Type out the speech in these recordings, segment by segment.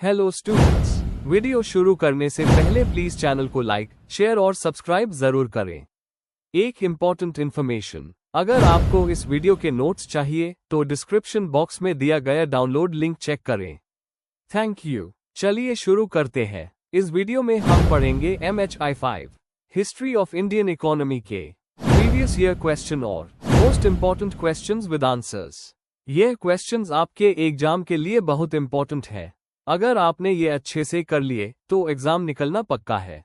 Hello students, video शुरू करने से पहले प्लीज चैनल को लाइक, शेयर और सब्सक्राइब जरूर करें। एक इम्पॉर्टेंट इन्फॉर्मेशन, अगर आपको इस वीडियो के नोट्स चाहिए तो डिस्क्रिप्शन बॉक्स में दिया गया डाउनलोड लिंक चेक करें। Thank you. चलिए शुरू करते हैं। इस वीडियो में हम पढ़ेंगे MHI 5 history of Indian economy के प्रीवियस ईयर क्वेश्चन और most important questions with answers. ये क्वेश्चंस आपके एग्जाम के लिए बहुत इंपॉर्टेंट है। अगर आपने ये अच्छे से कर लिए तो एग्जाम निकलना पक्का है।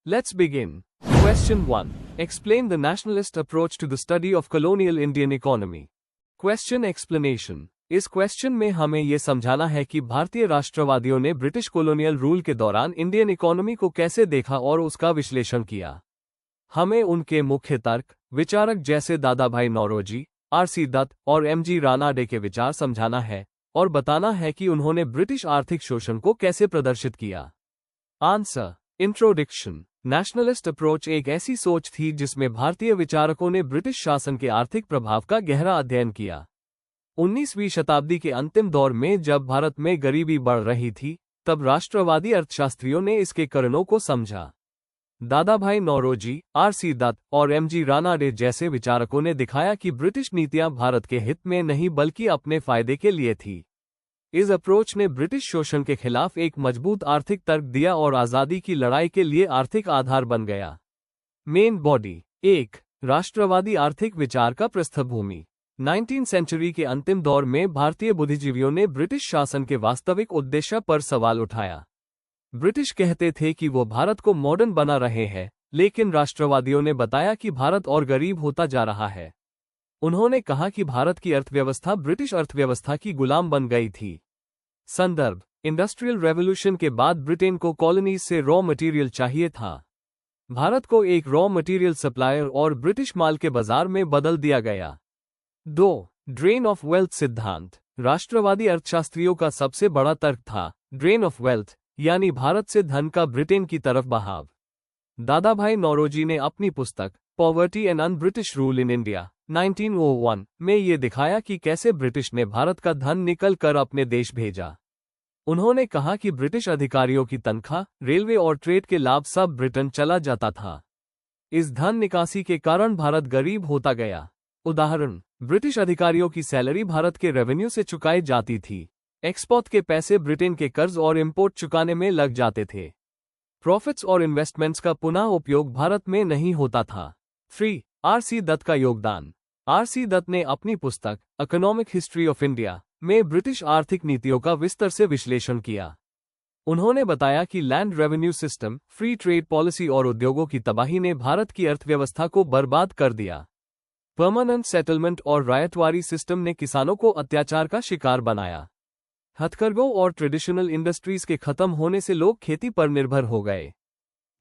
Let's begin. Question 1, explain the nationalist approach to the study of colonial Indian economy. Question explanation. इस क्वेश्चन में हमें यह समझाना है कि भारतीय राष्ट्रवादियों ने ब्रिटिश कॉलोनियल रूल के दौरान इंडियन इकोनॉमी को कैसे देखा और उसका विश्लेषण किया। हमें उनके मुख्य तर्क, विचारक जैसे दादा भाई नौरोजी, RC दत्त और MG रानाडे के विचार समझाना है और बताना है कि उन्होंने ब्रिटिश आर्थिक शोषण को कैसे प्रदर्शित किया। आंसर। इंट्रोडक्शन। नेशनलिस्ट अप्रोच एक ऐसी सोच थी जिसमें भारतीय विचारकों ने ब्रिटिश शासन के आर्थिक प्रभाव का गहरा अध्ययन किया। 19वीं शताब्दी के अंतिम दौर में जब भारत में गरीबी बढ़ रही थी, तब राष्ट्रवादी अर्थशास्त्रियों ने इसके कारणों को समझा। दादा भाई नौरोजी, RC दत्त और MG रानाडे जैसे विचारकों ने दिखाया कि ब्रिटिश नीतियां भारत के हित में नहीं बल्कि अपने फायदे के लिए थी। इस अप्रोच ने ब्रिटिश शोषण के खिलाफ एक मजबूत आर्थिक तर्क दिया और आज़ादी की लड़ाई के लिए आर्थिक आधार बन गया। Main body. 1. राष्ट्रवादी आर्थिक विचार का पृष्ठभूमि। 19वीं सेंचुरी के अंतिम दौर में भारतीय बुद्धिजीवियों ने ब्रिटिश शासन के वास्तविक उद्देश्य पर सवाल उठाया। ब्रिटिश कहते थे कि वो भारत को मॉडर्न बना रहे हैं, लेकिन राष्ट्रवादियों ने बताया कि भारत और गरीब होता जा रहा है। उन्होंने कहा कि भारत की अर्थव्यवस्था ब्रिटिश अर्थव्यवस्था की गुलाम बन गई थी। संदर्भ। इंडस्ट्रियल रेवोल्यूशन के बाद ब्रिटेन को कॉलोनीज से रॉ मटेरियल चाहिए था। भारत को एक रॉ मटेरियल सप्लायर और ब्रिटिश माल के बाजार में बदल दिया गया। 2. ड्रेन ऑफ वेल्थ सिद्धांत। राष्ट्रवादी अर्थशास्त्रियों का सबसे बड़ा तर्क था ड्रेन ऑफ वेल्थ, यानी भारत से धन का ब्रिटेन की तरफ बहाव। दादा भाई नौरोजी ने अपनी पुस्तक poverty and un British rule in India 1901 में ये दिखाया कि कैसे ब्रिटिश ने भारत का धन निकल कर अपने देश भेजा। उन्होंने कहा कि ब्रिटिश अधिकारियों की तनख्वाह, रेलवे और ट्रेड के लाभ सब ब्रिटेन चला जाता था। इस धन निकासी के कारण भारत गरीब होता गया। उदाहरण, ब्रिटिश अधिकारियों की सैलरी भारत के रेवेन्यू से चुकाई जाती थी। एक्सपोर्ट के पैसे ब्रिटेन के कर्ज और इंपोर्ट चुकाने में लग जाते थे। प्रॉफिट्स और इन्वेस्टमेंट्स का पुनः उपयोग भारत में नहीं होता था। 3. RC दत्त का योगदान। RC दत्त ने अपनी पुस्तक इकोनॉमिक हिस्ट्री ऑफ इंडिया में ब्रिटिश आर्थिक नीतियों का विस्तार से विश्लेषण किया। उन्होंने बताया कि land revenue system, free trade policy और उद्योगों की तबाही ने भारत की अर्थव्यवस्था को बर्बाद कर दिया। परमानेंट सेटलमेंट और रायतवारी सिस्टम ने किसानों को अत्याचार का शिकार बनाया। हथकरघों और ट्रेडिशनल इंडस्ट्रीज के खत्म होने से लोग खेती पर निर्भर हो गए।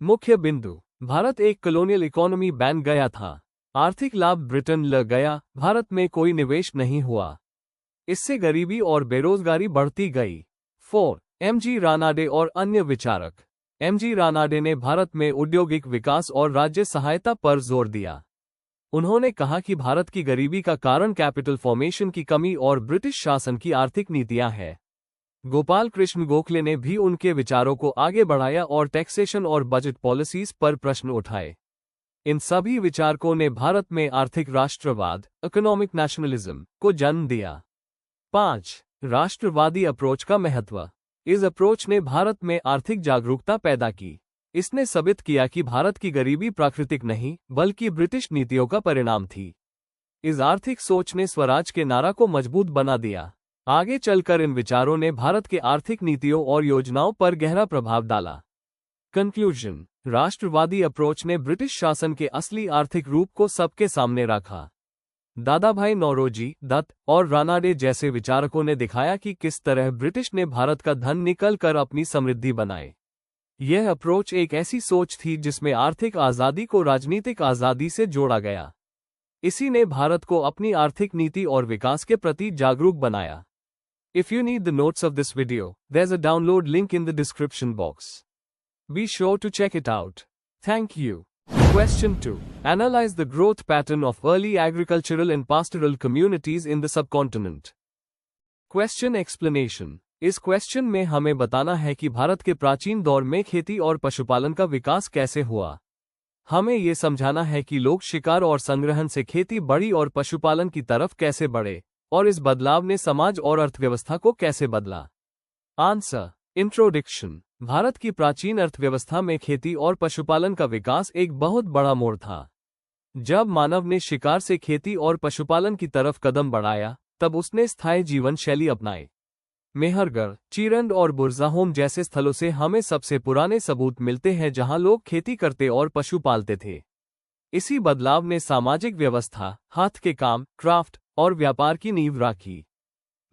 मुख्य बिंदु। भारत एक कॉलोनियल इकोनॉमी बन गया था। आर्थिक लाभ ब्रिटेन लग गया, भारत में कोई निवेश नहीं हुआ। इससे गरीबी और बेरोजगारी बढ़ती गई। 4. MG रानाडे और अन्य विचारक। MG रानाडे ने भारत में औद्योगिक विकास और राज्य सहायता पर जोर दिया। उन्होंने कहा कि भारत की गरीबी का कारण कैपिटल फॉर्मेशन की कमी और ब्रिटिश शासन की आर्थिक नीतियां हैं। गोपाल कृष्ण गोखले ने भी उनके विचारों को आगे बढ़ाया और टैक्सेशन और बजट पॉलिसीज पर प्रश्न उठाए। इन सभी विचारकों ने भारत में आर्थिक राष्ट्रवाद, इकोनॉमिक नेशनलिज्म को जन्म दिया। 5. राष्ट्रवादी अप्रोच का महत्व। इस अप्रोच ने भारत में आर्थिक जागरूकता पैदा की। इसने साबित किया कि भारत की गरीबी प्राकृतिक नहीं बल्कि ब्रिटिश नीतियों का परिणाम थी। इस आर्थिक सोच ने स्वराज के नारा को मजबूत बना दिया। आगे चलकर इन विचारों ने भारत के आर्थिक नीतियों और योजनाओं पर गहरा प्रभाव डाला। कंक्लूजन। राष्ट्रवादी अप्रोच ने ब्रिटिश शासन के असली आर्थिक रूप को सबके सामने रखा। दादा भाई नौरोजी, दत्त और रानाडे जैसे विचारकों ने दिखाया कि किस तरह ब्रिटिश ने भारत का धन निकल कर अपनी समृद्धि बनाए। यह अप्रोच एक ऐसी सोच थी जिसमें आर्थिक आज़ादी को राजनीतिक आज़ादी से जोड़ा गया। इसी ने भारत को अपनी आर्थिक नीति और विकास के प्रति जागरूक बनाया। If you need the notes of this video, there's a download link in the description box. Be sure to check it out. Thank you. Question 2. Analyze the growth pattern of early agricultural and pastoral communities in the subcontinent. Question explanation. इस क्वेश्चन में हमें बताना है कि भारत के प्राचीन दौर में खेती और पशुपालन का विकास कैसे हुआ। हमें ये समझाना है कि लोग शिकार और संग्रहण से खेती बड़ी और पशुपालन की तरफ कैसे बढ़े, और इस बदलाव ने समाज और अर्थव्यवस्था को कैसे बदला। आंसर। इंट्रोडक्शन। भारत की प्राचीन अर्थव्यवस्था में खेती और पशुपालन का विकास एक बहुत बड़ा मोड़ था। जब मानव ने शिकार से खेती और पशुपालन की तरफ कदम बढ़ाया, तब उसने स्थायी जीवन शैली अपनाई। मेहरगढ़, चीरंड और बुरजाहोम जैसे स्थलों से हमें सबसे पुराने सबूत मिलते हैं जहां लोग खेती करते और पशु पालते थे। इसी बदलाव ने सामाजिक व्यवस्था, हाथ के काम, क्राफ्ट और व्यापार की नींव रखी।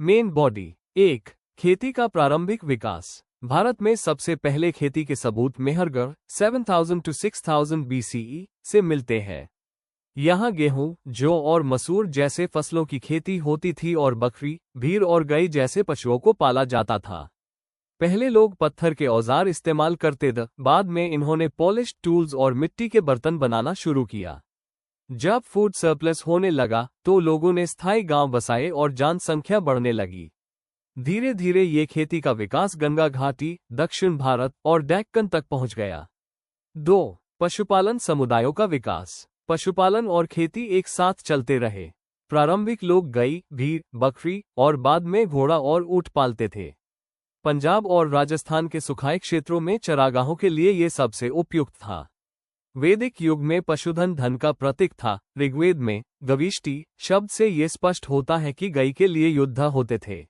Main body. 1. खेती का प्रारंभिक विकास। भारत में सबसे पहले खेती के सबूत मेहरगढ़ 7000 to 6000 BCE से मिलते हैं। यहाँ गेहूं, जौ और मसूर जैसे फसलों की खेती होती थी और बकरी, भीड़ और गाय जैसे पशुओं को पाला जाता था। पहले लोग पत्थर के औजार इस्तेमाल करते थे, बाद में इन्होंने पॉलिश्ड टूल्स और मिट्टी के बर्तन बनाना शुरू किया। जब फूड सरप्लस होने लगा तो लोगों ने स्थायी गांव बसाए और जनसंख्या बढ़ने लगी। धीरे धीरे ये खेती का विकास गंगा घाटी, दक्षिण भारत और डेक्कन तक पहुंच गया। 2. पशुपालन समुदायों का विकास। पशुपालन और खेती एक साथ चलते रहे। प्रारंभिक लोग गाय, भीड़, बकरी और बाद में घोड़ा और ऊंट पालते थे। पंजाब और राजस्थान के सुखाए क्षेत्रों में चरागाहों के लिए ये सबसे उपयुक्त था। वैदिक युग में पशुधन धन का प्रतीक था। ऋग्वेद में गविष्टि शब्द से ये स्पष्ट होता है कि गाय के लिए योद्धा होते थे।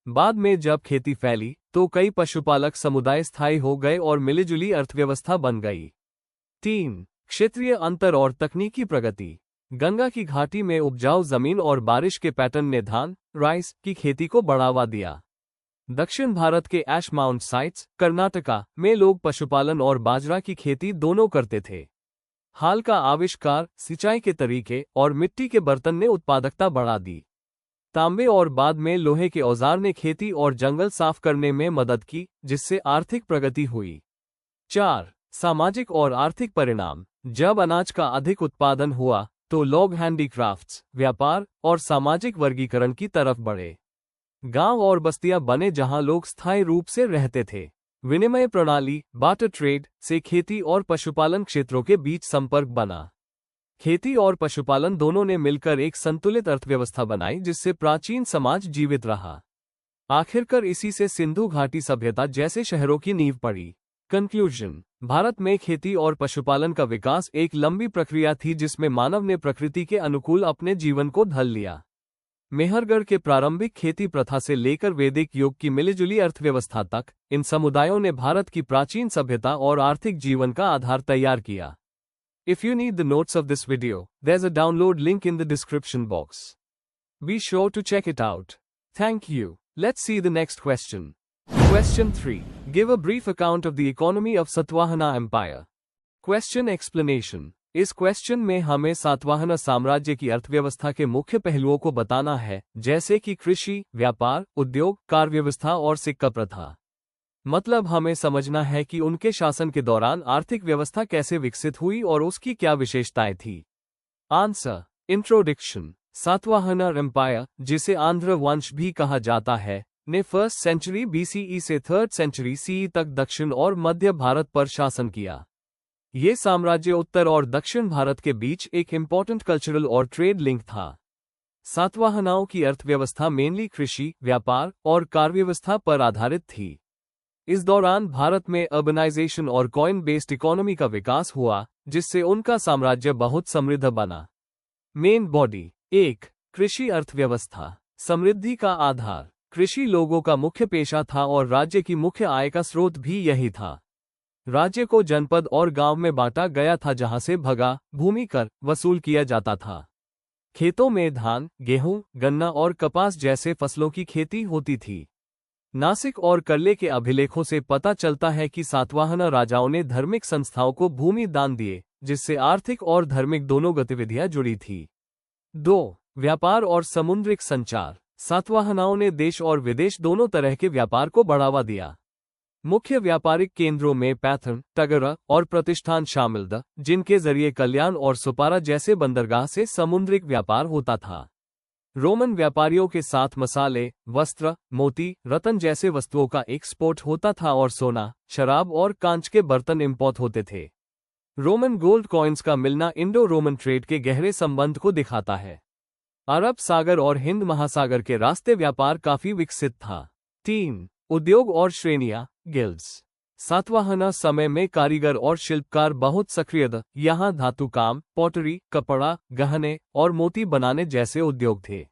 बाद में जब खेती फैली तो कई पशुपालक समुदाय स्थायी हो गए और मिलीजुली अर्थव्यवस्था बन गई। 3. क्षेत्रीय अंतर और तकनीकी प्रगति। गंगा की घाटी में उपजाऊ जमीन और बारिश के पैटर्न ने धान, राइस की खेती को बढ़ावा दिया। दक्षिण भारत के ऐश माउंट साइट्स, कर्नाटका में लोग पशुपालन और बाजरा की खेती दोनों करते थे। हाल का आविष्कार, सिंचाई के तरीके और मिट्टी के बर्तन ने उत्पादकता बढ़ा दी। तांबे और बाद में लोहे के औजार ने खेती और जंगल साफ करने में मदद की, जिससे आर्थिक प्रगति हुई। 4. सामाजिक और आर्थिक परिणाम। जब अनाज का अधिक उत्पादन हुआ तो लोग हैंडीक्राफ्ट्स, व्यापार और सामाजिक वर्गीकरण की तरफ बढ़े। गांव और बस्तियां बने जहां लोग स्थायी रूप से रहते थे। विनिमय प्रणाली, बार्टर ट्रेड से खेती और पशुपालन क्षेत्रों के बीच संपर्क बना। खेती और पशुपालन दोनों ने मिलकर एक संतुलित अर्थव्यवस्था बनाई, जिससे प्राचीन समाज जीवित रहा। आखिरकार इसी से सिंधु घाटी सभ्यता जैसे शहरों की नींव पड़ी। कंक्लूजन। भारत में खेती और पशुपालन का विकास एक लंबी प्रक्रिया थी जिसमें मानव ने प्रकृति के अनुकूल अपने जीवन को ढाल लिया। मेहरगढ़ के प्रारंभिक खेती प्रथा से लेकर वैदिक युग की मिलीजुली अर्थव्यवस्था तक, इन समुदायों ने भारत की प्राचीन सभ्यता और आर्थिक जीवन का आधार तैयार किया। If you need the notes of this video, there's a download link in the description box. Be sure to check it out. Thank you. Let's see the next question. Question 3. Give a brief account of the economy of Satavahana Empire. Question explanation. इस क्वेश्चन में हमें सातवाहन साम्राज्य की अर्थव्यवस्था के मुख्य पहलुओं को बताना है, जैसे कि कृषि, व्यापार, उद्योग, कार व्यवस्था और सिक्का प्रथा। मतलब हमें समझना है कि उनके शासन के दौरान आर्थिक व्यवस्था कैसे विकसित हुई और उसकी क्या विशेषताएं थी। आंसर। इंट्रोडक्शन। सातवाहना एम्पायर, जिसे आंध्र वंश भी कहा जाता है, ने 1st सेंचुरी BCE से 3rd सेंचुरी CE तक दक्षिण और मध्य भारत पर शासन किया। ये साम्राज्य उत्तर और दक्षिण भारत के बीच एक इम्पोर्टेंट कल्चरल और ट्रेड लिंक था। सातवाहनाओं की अर्थव्यवस्था मेनली कृषि, व्यापार और कार व्यवस्था पर आधारित थी। इस दौरान भारत में अर्बनाइजेशन और कॉइन बेस्ड इकोनॉमी का विकास हुआ, जिससे उनका साम्राज्य बहुत समृद्ध बना। Main body. 1. कृषि अर्थव्यवस्था। समृद्धि का आधार। कृषि लोगों का मुख्य पेशा था और राज्य की मुख्य आय का स्रोत भी यही था। राज्य को जनपद और गांव में बांटा गया था, जहां से भगा, भूमि कर वसूल किया जाता था। खेतों में धान, गेहूं, गन्ना और कपास जैसे फसलों की खेती होती थी। नासिक और कल्ले के अभिलेखों से पता चलता है कि सातवाहन राजाओं ने धार्मिक संस्थाओं को भूमि दान दिए, जिससे आर्थिक और धार्मिक दोनों गतिविधियां जुड़ी थी। 2. व्यापार और समुद्रिक संचार। सातवाहनाओं ने देश और विदेश दोनों तरह के व्यापार को बढ़ावा दिया। मुख्य व्यापारिक केंद्रों में पैथन, टगरा और प्रतिष्ठान शामिल थे, जिनके जरिए कल्याण और सुपारा जैसे बंदरगाह से समुद्रिक व्यापार होता था। रोमन व्यापारियों के साथ मसाले, वस्त्र, मोती, रत्न जैसे वस्तुओं का एक्सपोर्ट होता था और सोना, शराब और कांच के बर्तन इंपोर्ट होते थे। रोमन गोल्ड कॉइन्स का मिलना इंडो रोमन ट्रेड के गहरे संबंध को दिखाता है। अरब सागर और हिंद महासागर के रास्ते व्यापार काफी विकसित था। 3. उद्योग और श्रेणियां, गिल्ड्स। सातवाहन समय में कारीगर और शिल्पकार बहुत सक्रिय थे। यहाँ धातु काम, पॉटरी, कपड़ा, गहने और मोती बनाने जैसे उद्योग थे।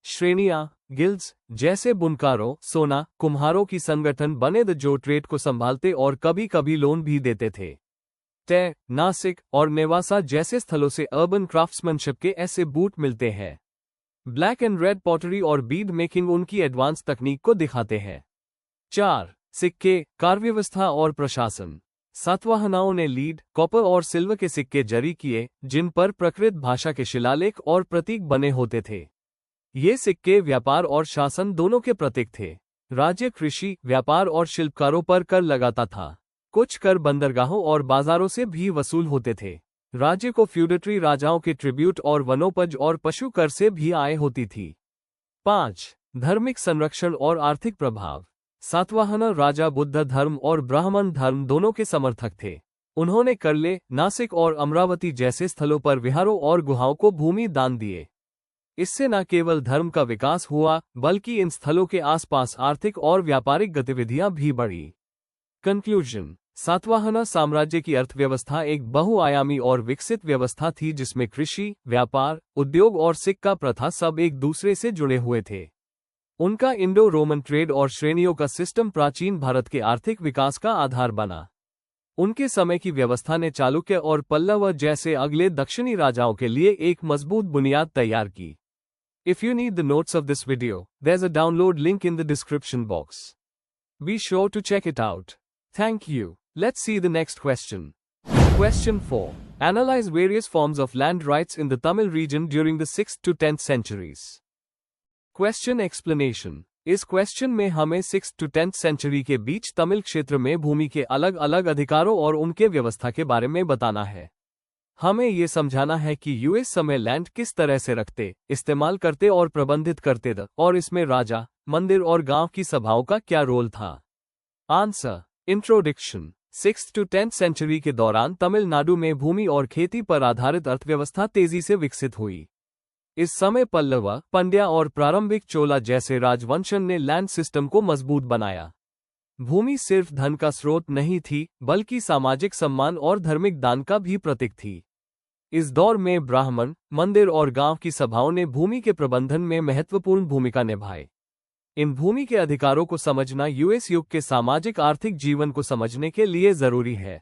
श्रेणियां, गिल्ड्स, जैसे बुनकारों, सोना, कुम्हारों की संगठन बने थे जो ट्रेड को संभालते और कभी कभी लोन भी देते थे। तय, नासिक और नेवासा जैसे स्थलों से अर्बन क्राफ्ट्समैनशिप के ऐसे बूट मिलते हैं। ब्लैक एंड रेड पॉटरी और बीड मेकिंग उनकी एडवांस तकनीक को दिखाते हैं। 4. सिक्के, कार्यव्यवस्था और प्रशासन। सातवाहनाओं ने लीड, कॉपर और सिल्वर के सिक्के जारी किए जिन पर प्राकृत भाषा के शिलालेख और प्रतीक बने होते थे। ये सिक्के व्यापार और शासन दोनों के प्रतीक थे। राज्य कृषि, व्यापार और शिल्पकारों पर कर लगाता था। कुछ कर बंदरगाहों और बाजारों से भी वसूल होते थे। राज्य को फ्यूडेटरी राजाओं के ट्रिब्यूट और वनोपज और पशु कर से भी आय होती थी। 5. धार्मिक संरक्षण और आर्थिक प्रभाव। सातवाहन राजा बुद्ध धर्म और ब्राह्मण धर्म दोनों के समर्थक थे। उन्होंने करले, नासिक और अमरावती जैसे स्थलों पर विहारों और गुहाओं को भूमि दान दिए। इससे न केवल धर्म का विकास हुआ बल्कि इन स्थलों के आसपास आर्थिक और व्यापारिक गतिविधियां भी बढ़ी। कंक्लूजन। सातवाहन साम्राज्य की अर्थव्यवस्था एक बहुआयामी और विकसित व्यवस्था थी जिसमें कृषि, व्यापार, उद्योग और सिक्का प्रथा सब एक दूसरे से जुड़े हुए थे। उनका इंडो रोमन ट्रेड और श्रेणियों का सिस्टम प्राचीन भारत के आर्थिक विकास का आधार बना। उनके समय की व्यवस्था ने चालुक्य और पल्लव जैसे अगले दक्षिणी राजाओं के लिए एक मजबूत बुनियाद तैयार की। If you need the notes of this video, there's a download link in the description box. Be sure to check it out. Thank you. Let's see the next question. Question 4. Analyze various forms of land rights in the Tamil region during the 6th to 10th centuries. Question explanation. इस क्वेश्चन में हमें 6th to 10th century के बीच तमिल क्षेत्र में भूमि के अलग अलग अधिकारों और उनके व्यवस्था के बारे में बताना है। हमें ये समझाना है कि यूएस समय लैंड किस तरह से रखते, इस्तेमाल करते और प्रबंधित करते थे और इसमें राजा, मंदिर और गांव की सभाओं का क्या रोल था। Answer. Introduction. 6th to 10th century के दौरान तमिलनाडु में भूमि और खेती पर आधारित अर्थव्यवस्था तेजी से विकसित हुई। इस समय पल्लव, पंड्या और प्रारंभिक चोला जैसे राजवंशन ने लैंड सिस्टम को मजबूत बनाया। भूमि सिर्फ धन का स्रोत नहीं थी बल्कि सामाजिक सम्मान और धार्मिक दान का भी प्रतीक थी। इस दौर में ब्राह्मण, मंदिर और गांव की सभाओं ने भूमि के प्रबंधन में महत्वपूर्ण भूमिका निभाई। इन भूमि के अधिकारों को समझना यूएस युग के सामाजिक आर्थिक जीवन को समझने के लिए जरूरी है।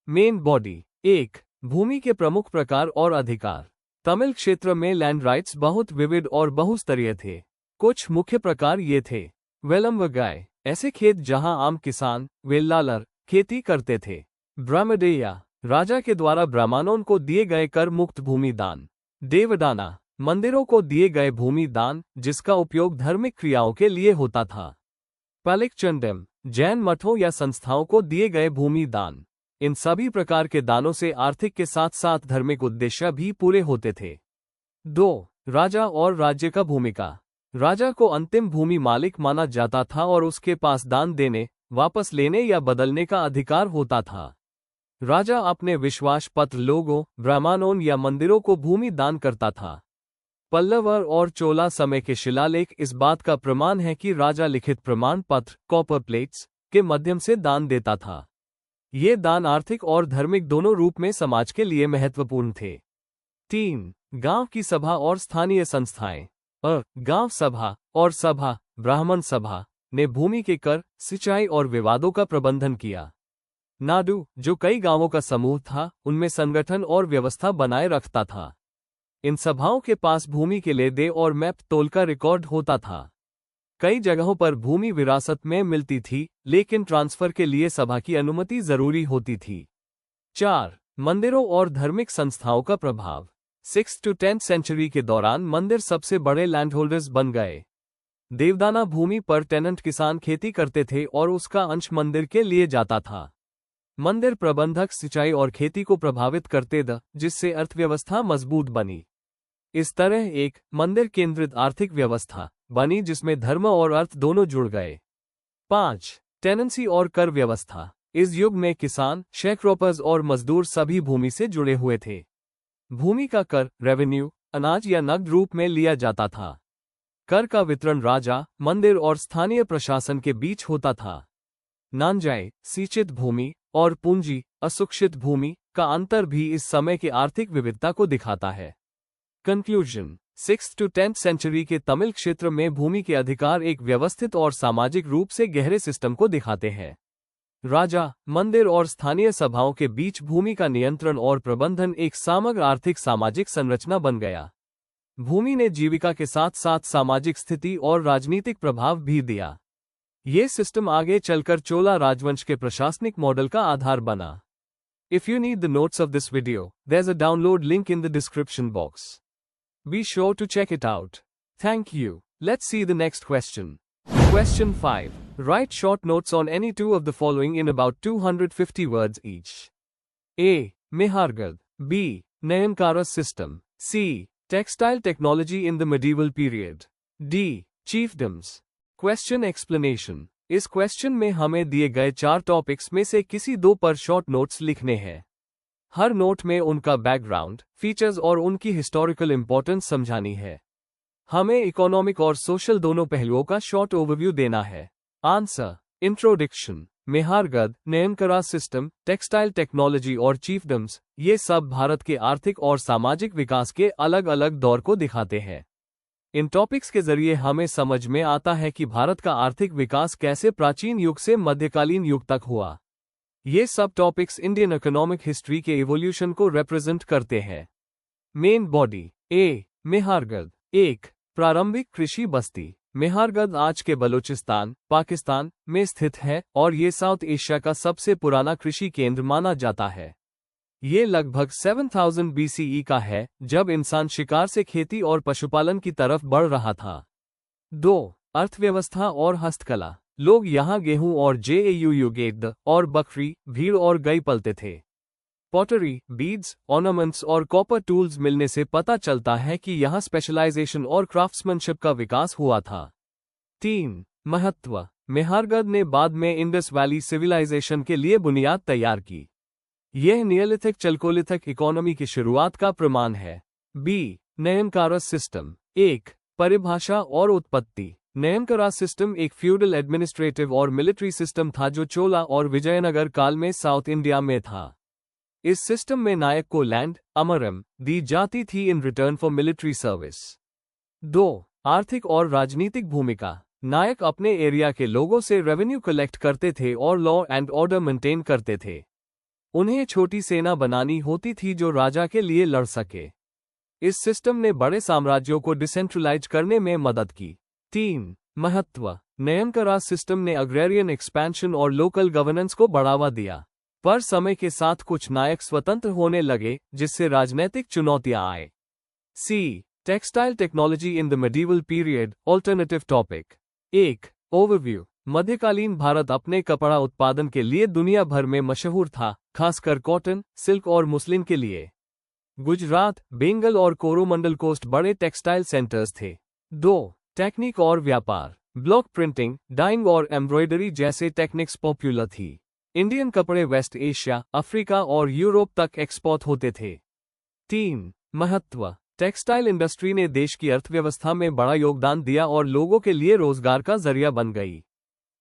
Main body. 1. भूमि के प्रमुख प्रकार और अधिकार। तमिल क्षेत्र में लैंड राइट्स बहुत विविध और बहुस्तरीय थे। कुछ मुख्य प्रकार ये थे। वेलमवगाय, ऐसे खेत जहां आम किसान, वेल्लालर, खेती करते थे। ब्रह्मदेया, राजा के द्वारा ब्राह्मणों को दिए गए कर मुक्त भूमि दान। देवदाना, मंदिरों को दिए गए भूमि दान जिसका उपयोग धार्मिक क्रियाओं के लिए होता था। पालिकचंडम, जैन मठों या संस्थाओं को दिए गए भूमि दान। इन सभी प्रकार के दानों से आर्थिक के साथ साथ धार्मिक उद्देश्य भी पूरे होते थे। 2. राजा और राज्य का भूमिका। राजा को अंतिम भूमि मालिक माना जाता था और उसके पास दान देने, वापस लेने या बदलने का अधिकार होता था। राजा अपने विश्वास पत्र लोगों, ब्राह्मणों या मंदिरों को भूमि दान करता था। पल्लव और चोला समय के शिलालेख इस बात का प्रमाण है कि राजा लिखित प्रमाण पत्र, कॉपर प्लेट्स, के माध्यम से दान देता था। ये दान आर्थिक और धार्मिक दोनों रूप में समाज के लिए महत्वपूर्ण थे। 3. गांव की सभा और स्थानीय संस्थाएं। गांव सभा और सभा, ब्राह्मण सभा, ने भूमि के कर, सिंचाई और विवादों का प्रबंधन किया। नाडु, जो कई गांवों का समूह था, उनमें संगठन और व्यवस्था बनाए रखता था। इन सभाओं के पास भूमि के लेदे और मैप तोल का रिकॉर्ड होता था। कई जगहों पर भूमि विरासत में मिलती थी, लेकिन ट्रांसफर के लिए सभा की अनुमति जरूरी होती थी। 4. मंदिरों और धार्मिक संस्थाओं का प्रभाव। 6th to 10th सेंचुरी के दौरान मंदिर सबसे बड़े लैंडहोल्डर्स बन गए। देवदाना भूमि पर टेनेंट किसान खेती करते थे और उसका अंश मंदिर के लिए जाता था। मंदिर प्रबंधक सिंचाई और खेती को प्रभावित करते थे, जिससे अर्थव्यवस्था मजबूत बनी। इस तरह एक मंदिर केंद्रित आर्थिक व्यवस्था बनी जिसमें धर्म और अर्थ दोनों जुड़ गए। 5. टेनेंसी और कर व्यवस्था। इस युग में किसान, शेयरक्रॉपर्स और मजदूर सभी भूमि से जुड़े हुए थे। भूमि का कर, रेवेन्यू, अनाज या नकद रूप में लिया जाता था। कर का वितरण राजा, मंदिर और स्थानीय प्रशासन के बीच होता था। नानजाए, सिंचित भूमि, और पूंजी, अशिक्षित भूमि का अंतर भी इस समय की आर्थिक विविधता को दिखाता है। Conclusion. 6th to 10th century के तमिल क्षेत्र में भूमि के अधिकार एक व्यवस्थित और सामाजिक रूप से गहरे सिस्टम को दिखाते हैं। राजा, मंदिर और स्थानीय सभाओं के बीच भूमि का नियंत्रण और प्रबंधन एक समग्र आर्थिक सामाजिक संरचना बन गया। भूमि ने जीविका के साथ साथ सामाजिक स्थिति और राजनीतिक प्रभाव भी दिया। ये सिस्टम आगे चलकर चोला राजवंश के प्रशासनिक मॉडल का आधार बना। If you need the notes of this video, there's a download link in the description box. Be sure to check it out. Thank you. Let's see the next question. Question 5. Write short notes on any two of the following in about 250 words each. A. Mehargad. B. Nayankara's system. C. Textile technology in the medieval period. D. Chiefdoms. Question explanation. इस क्वेश्चन में हमें दिए गए 4 topics में से किसी 2 पर शॉर्ट नोट्स लिखने हैं। हर नोट में उनका बैकग्राउंड, फीचर्स और उनकी हिस्टोरिकल इंपॉर्टेंस समझानी है। हमें इकोनॉमिक और सोशल दोनों पहलुओं का शॉर्ट ओवरव्यू देना है। Answer. Introduction. Mehrgarh, Nayankara system, textile technology और चीफडम्स, ये सब भारत के आर्थिक और सामाजिक विकास के अलग अलग दौर को दिखाते हैं। इन टॉपिक्स के जरिए हमें समझ में आता है कि भारत का आर्थिक विकास कैसे प्राचीन युग से मध्यकालीन युग तक हुआ। ये सब टॉपिक्स इंडियन इकोनॉमिक हिस्ट्री के इवोल्यूशन को रिप्रेजेंट करते हैं। Main body. ए. मेहरगढ़। 1. प्रारंभिक कृषि बस्ती। मेहरगढ़ आज के बलूचिस्तान, पाकिस्तान में स्थित है और ये साउथ एशिया का सबसे पुराना कृषि केंद्र माना जाता है। ये लगभग 7000 BCE का है, जब इंसान शिकार से खेती और पशुपालन की तरफ बढ़ रहा था। 2. अर्थव्यवस्था और हस्तकला। लोग यहाँ गेहूं और गेहूं और बकरी, भीड़ और गाय पालते थे। पॉटरी, बीड्स, ऑर्नामेंट्स और कॉपर टूल्स मिलने से पता चलता है कि यहाँ स्पेशलाइजेशन और क्राफ्ट्समैनशिप का विकास हुआ था। 3. महत्व। मेहरगढ़ ने बाद में इंडस वैली सिविलाइजेशन के लिए बुनियाद तैयार की। यह नियोलिथिक चल्कोलिथिक इकोनॉमी की शुरुआत का प्रमाण है। बी. नयनकारा सिस्टम। 1. परिभाषा और उत्पत्ति। नयनकारा सिस्टम एक फ्यूडल एडमिनिस्ट्रेटिव और मिलिट्री सिस्टम था जो चोला और विजयनगर काल में साउथ इंडिया में था। इस सिस्टम में नायक को लैंड, अमरम, दी जाती थी in return for military service. 2. आर्थिक और राजनीतिक भूमिका। नायक अपने एरिया के लोगों से रेवेन्यू कलेक्ट करते थे और लॉ एंड ऑर्डर मेंटेन करते थे। उन्हें छोटी सेना बनानी होती थी जो राजा के लिए लड़ सके। इस सिस्टम ने बड़े साम्राज्यों को डिसेंट्रलाइज करने में मदद की। 3. महत्व। नयनकारा सिस्टम ने अग्रेरियन एक्सपेंशन और लोकल गवर्नेंस को बढ़ावा दिया, पर समय के साथ कुछ नायक स्वतंत्र होने लगे जिससे राजनीतिक चुनौतियां आए। C. Textile technology in the medieval period, alternative topic. 1. Overview. मध्यकालीन भारत अपने कपड़ा उत्पादन के लिए दुनिया भर में मशहूर था, खासकर कॉटन, सिल्क और मुस्लिन के लिए। गुजरात, बंगाल और कोरोमंडल कोस्ट बड़े टेक्सटाइल सेंटर्स थे। 2. टेक्निक और व्यापार। ब्लॉक प्रिंटिंग, डाइंग और एम्ब्रॉयडरी जैसे टेक्निक्स पॉपुलर थी। इंडियन कपड़े वेस्ट एशिया, अफ्रीका और यूरोप तक एक्सपोर्ट होते थे। 3. महत्व। टेक्सटाइल इंडस्ट्री ने देश की अर्थव्यवस्था में बड़ा योगदान दिया और लोगों के लिए रोजगार का जरिया बन गई।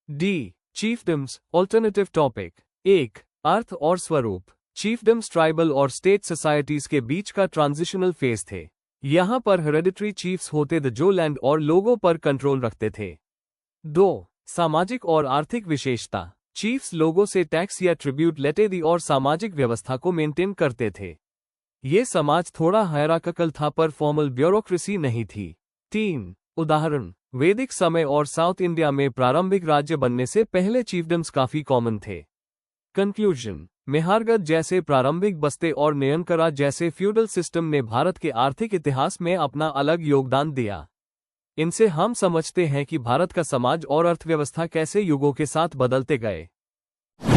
डी. Chiefdoms, alternative topic. 1. अर्थ और स्वरूप। चीफडम्स ट्राइबल और स्टेट सोसाइटीज के बीच का ट्रांजिशनल फेज थे। यहाँ पर हेरेडिटरी चीफ्स होते थे जो लैंड और लोगों पर कंट्रोल रखते थे। 2. सामाजिक और आर्थिक विशेषता। चीफ्स लोगों से टैक्स या ट्रिब्यूट लेते थे और सामाजिक व्यवस्था को मेंटेन करते थे। ये समाज थोड़ा हायरार्किकल था पर फॉर्मल ब्यूरोक्रेसी नहीं थी। 3. उदाहरण। वैदिक समय और साउथ इंडिया में प्रारंभिक राज्य बनने से पहले चीफडम्स काफी कॉमन थे। कंक्लूजन। मेहरगढ़ जैसे प्रारंभिक बस्ते और नयनकारा जैसे फ्यूडल सिस्टम ने भारत के आर्थिक इतिहास में अपना अलग योगदान दिया। इनसे हम समझते हैं कि भारत का समाज और अर्थव्यवस्था कैसे युगों के साथ बदलते गए।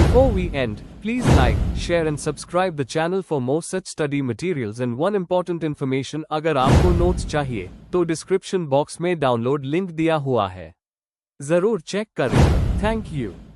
Before we end, please like, share and subscribe the channel for more such study materials and one important information अगर आपको notes चाहिए तो description box में download link दिया हुआ है जरूर चेक करें। Thank you।